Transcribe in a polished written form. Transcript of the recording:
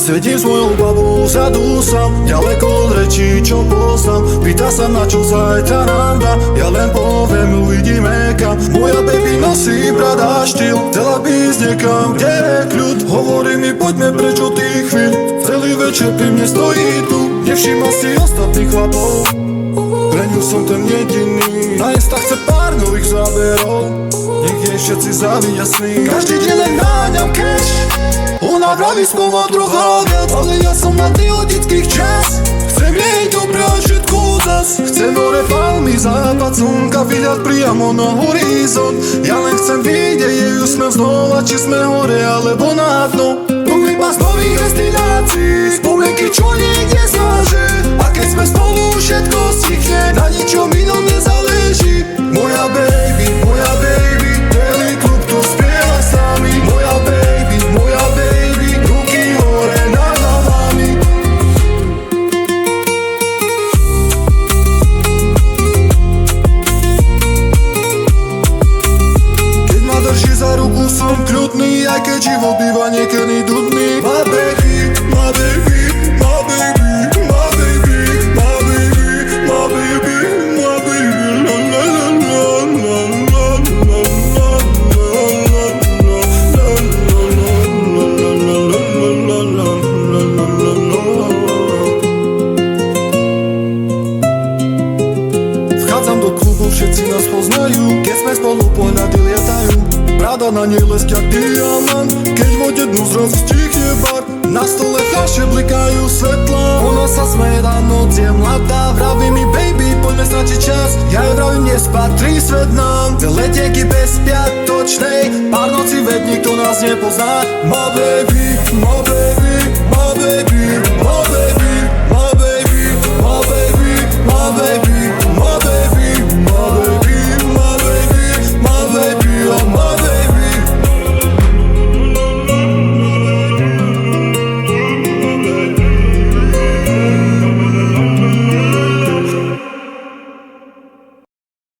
Sedím s mojou babou vzadu sám, ďaleko od rečí, čo poznám. Pýta sa, na čo zajtra nám dá, ja len poviem, uvidíme kam. Moja baby nosí Prada štýl, chcela by ísť niekam, kde je kľud. Hovorí mi, poďme preč od tých chvíľ, celý večer pri mne stojí tu. Nevšíma si ostatných chlapov, pre ňu som ten jediný. Na Insta chce pár nových záberov, nech jej všetci závidia sny. Každý deň len náňam cash, ona vraví spomod druhá viac, ale ja som na tých odických čas. Chcem jej dobre a všetko zas. Chcem hore palmy, západ slnka vidieť priamo na horizont. Ja len chcem vidieť jej úsmev znova, či sme hore alebo na dno. Iba z nových destinácií, spomienky, čo niekde zváže. A keď sme spolu, všetko stichne, na ničom inom nezáleží. Moja baby, celý klub tu spieva s nami. Moja baby, ruky hore nad hlavami. Keď ma drží za ruku, som kľudný, aj keď život býva niekedy dudný. My baby, my baby, my baby, my baby, my baby, my baby, my baby, la la la la la la la la. Vchádzam do klubu, všetci nás poznajú, keď sme spolu pohľady lietajú. Prada na nej lesť jak diamant, keď v vode dnu zrazu stichne bar. Na stole fľaše blikajú svetla, ona sa smeje, tá noc je mladá. Vraví mi baby, poďme stratiť čas, ja jej vravím, dnes patrí svet nám. Letieky bez spiatočnej, pár nocí ved, nikto nás nepozná. My baby,